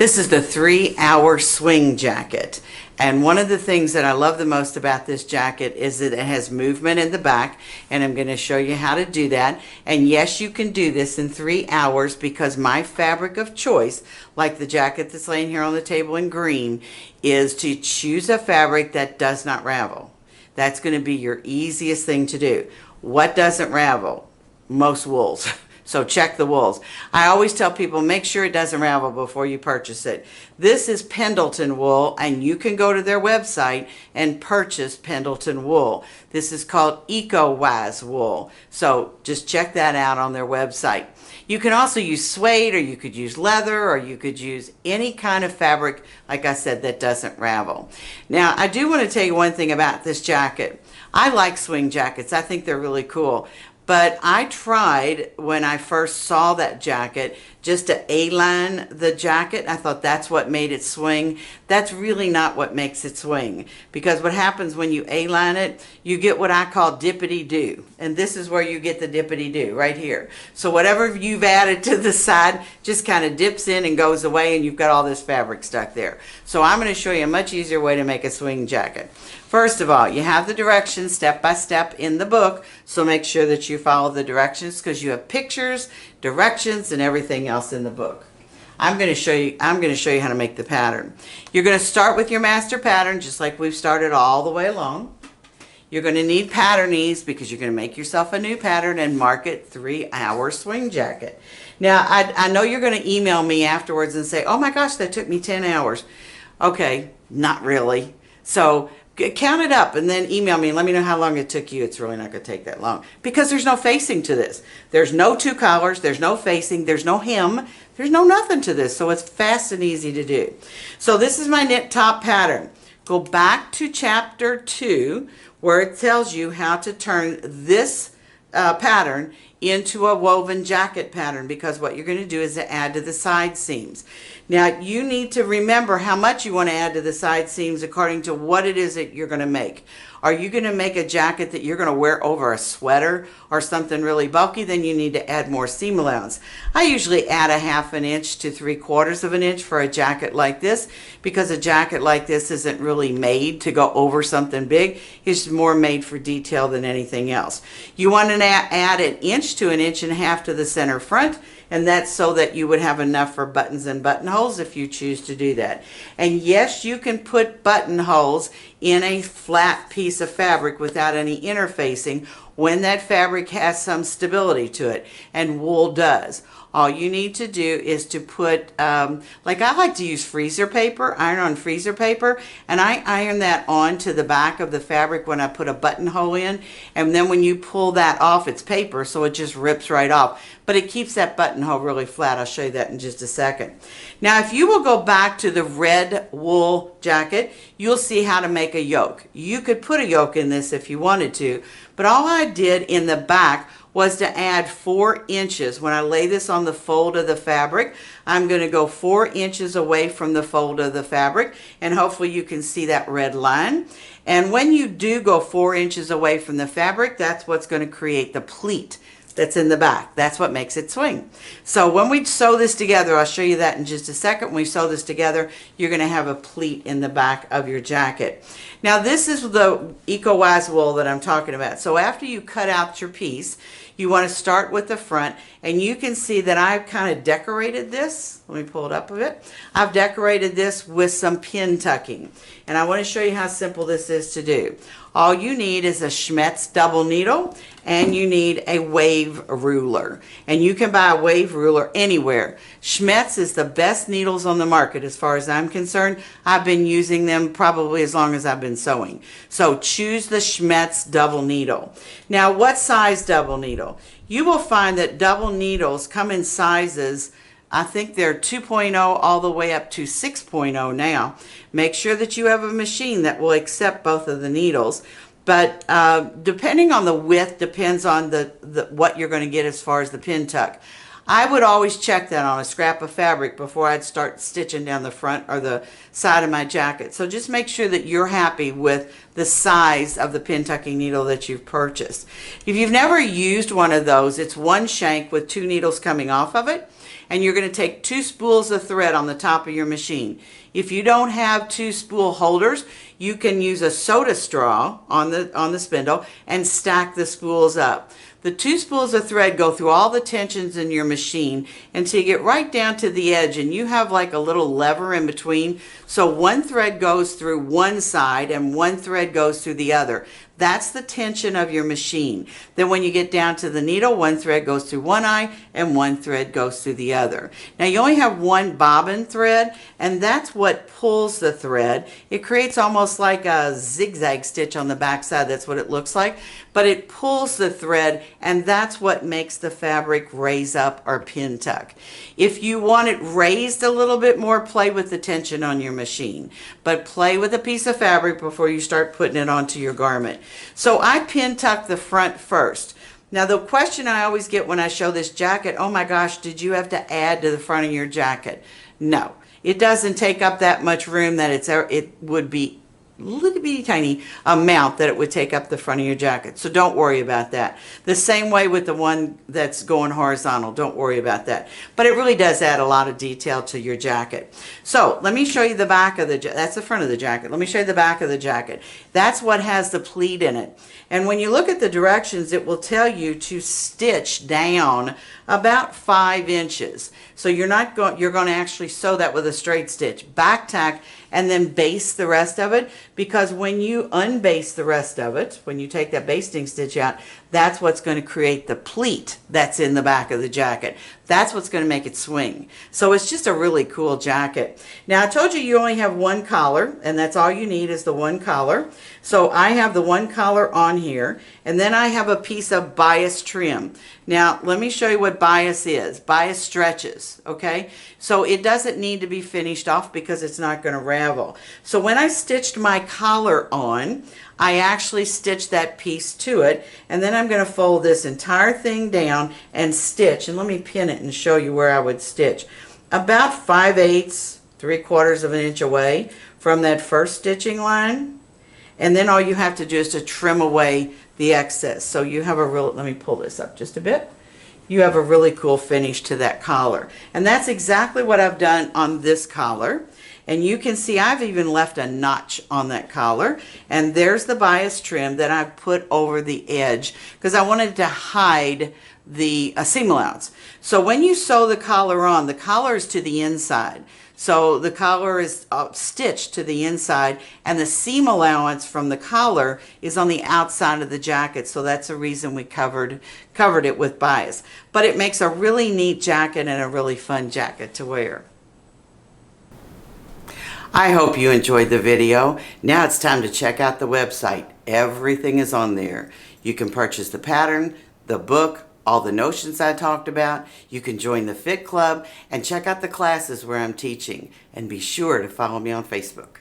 This is the 3-hour swing jacket. And one of the things that I love the most about this jacket is that it has movement in the back, and I'm going to show you how to do that. And yes, you can do this in 3 hours because my fabric of choice, like the jacket that's laying here on the table in green, is to choose a fabric that does not ravel. That's going to be your easiest thing to do. What doesn't ravel? Most wools. So check the wools. I always tell people, make sure it doesn't ravel before you purchase it. This is Pendleton wool, and you can go to their website and purchase Pendleton wool. This is called EcoWise wool. So just check that out on their website. You can also use suede, or you could use leather, or you could use any kind of fabric, like I said, that doesn't ravel. Now, I do want to tell you one thing about this jacket. I like swing jackets. I think they're really cool. But I tried, when I first saw that jacket, just to A-line the jacket. I thought that's what made it swing. That's really not what makes it swing. Because what happens when you A-line it, you get what I call dippity-doo. And this is where you get the dippity-doo, right here. So whatever you've added to the side just kind of dips in and goes away, and you've got all this fabric stuck there. So I'm going to show you a much easier way to make a swing jacket. First of all, you have the directions step by step in the book, so make sure that you follow the directions because you have pictures, directions, and everything else in the book. I'm going to show you how to make the pattern. You're going to start with your master pattern just like we've started all the way along. You're going to need pattern ease because you're going to make yourself a new pattern and mark it 3-hour swing jacket. Now, I know you're going to email me afterwards and say, oh my gosh, that took me 10 hours. Okay, not really. So count it up and then email me and let me know how long it took you. It's really not going to take that long because there's no facing to this. There's no two collars, there's no facing, there's no hem, there's no nothing to this. So it's fast and easy to do. So this is my knit top pattern. Go back to chapter 2 where it tells you how to turn this pattern into a woven jacket pattern, because what you're going to do is to add to the side seams. Now you need to remember how much you want to add to the side seams according to what it is that you're going to make. Are you going to make a jacket that you're going to wear over a sweater or something really bulky? Then you need to add more seam allowance. I usually add a 1/2 inch to 3/4 of an inch for a jacket like this, because a jacket like this isn't really made to go over something big. It's more made for detail than anything else. You want to add 1 inch to 1.5 inches to the center front, and that's so that you would have enough for buttons and buttonholes if you choose to do that. And yes, you can put buttonholes in a flat piece of fabric without any interfacing when that fabric has some stability to it, and wool does. All you need to do is to put, like I like to use freezer paper, iron-on freezer paper, and I iron that onto the back of the fabric when I put a buttonhole in, and then when you pull that off, it's paper, so it just rips right off. But it keeps that buttonhole really flat. I'll show you that in just a second. Now, if you will go back to the red wool jacket, you'll see how to make a yoke. You could put a yoke in this if you wanted to, but all I did in the back was to add 4 inches. When I lay this on the fold of the fabric, I'm going to go 4 inches away from the fold of the fabric, and hopefully you can see that red line. And when you do go 4 inches away from the fabric, that's what's going to create the pleat that's in the back. That's what makes it swing. So when we sew this together, I'll show you that in just a second. When we sew this together, you're going to have a pleat in the back of your jacket. Now this is the EcoWise wool that I'm talking about. So after you cut out your piece, you want to start with the front, and you can see that I've kind of decorated this. Let me pull it up a bit. I've decorated this with some pin tucking, and I want to show you how simple this is to do. All you need is a Schmetz double needle, and you need a wave ruler. And you can buy a wave ruler anywhere. Schmetz is the best needles on the market as far as I'm concerned. I've been using them probably as long as I've been sewing. So choose the Schmetz double needle. Now, what size double needle? You will find that double needles come in sizes, I think they're 2.0 all the way up to 6.0 now. Make sure that you have a machine that will accept both of the needles. But depending on the width, depends on what you're going to get as far as the pin tuck. I would always check that on a scrap of fabric before I'd start stitching down the front or the side of my jacket. So just make sure that you're happy with the size of the pin tucking needle that you've purchased. If you've never used one of those, it's one shank with 2 needles coming off of it, and you're going to take 2 spools of thread on the top of your machine. If you don't have 2 spool holders, you can use a soda straw on the spindle and stack the spools up. The 2 spools of thread go through all the tensions in your machine until you get right down to the edge, and you have like a little lever in between. So one thread goes through one side and one thread goes through the other. That's the tension of your machine. Then when you get down to the needle, one thread goes through one eye and one thread goes through the other. Now you only have one bobbin thread, and that's what pulls the thread. It creates almost like a zigzag stitch on the back side. That's what it looks like. But it pulls the thread, and that's what makes the fabric raise up or pin tuck. If you want it raised a little bit more, play with the tension on your machine. But play with a piece of fabric before you start putting it onto your garment. So I pin tuck the front first. Now the question I always get when I show this jacket, oh my gosh, did you have to add to the front of your jacket? No, it doesn't take up that much room that it would be little bitty tiny amount that it would take up the front of your jacket. So don't worry about that. The same way with the one that's going horizontal. Don't worry about that. But it really does add a lot of detail to your jacket. So let me show you the back of the jacket. That's the front of the jacket. Let me show you the back of the jacket. That's what has the pleat in it. And when you look at the directions, it will tell you to stitch down about 5 inches. So you're going to actually sew that with a straight stitch, back tack, and then base the rest of it, because when you unbase the rest of it, when you take that basting stitch out, that's what's going to create the pleat that's in the back of the jacket. That's what's going to make it swing. So it's just a really cool jacket. Now I told you only have one collar, and that's all you need is the one collar. So I have the one collar on here, and then I have a piece of bias trim. Now let me show you what bias is. Bias stretches, okay? So it doesn't need to be finished off because it's not going to ravel. So when I stitched my collar on, I actually stitched that piece to it, and then I'm going to fold this entire thing down and stitch, and let me pin it and show you where I would stitch. About 5/8, 3/4 of an inch away from that first stitching line, and then all you have to do is to trim away the excess. So you have a real, let me pull this up just a bit. You have a really cool finish to that collar, and that's exactly what I've done on this collar. And you can see I've even left a notch on that collar, and there's the bias trim that I put over the edge because I wanted to hide the seam allowance. So when you sew the collar on, the collar is to the inside. So the collar is stitched to the inside, and the seam allowance from the collar is on the outside of the jacket. So that's the reason we covered it with bias. But it makes a really neat jacket and a really fun jacket to wear. I hope you enjoyed the video. Now it's time to check out the website. Everything is on there. You can purchase the pattern, the book, all the notions I talked about. You can join the Fit Club and check out the classes where I'm teaching. And be sure to follow me on Facebook.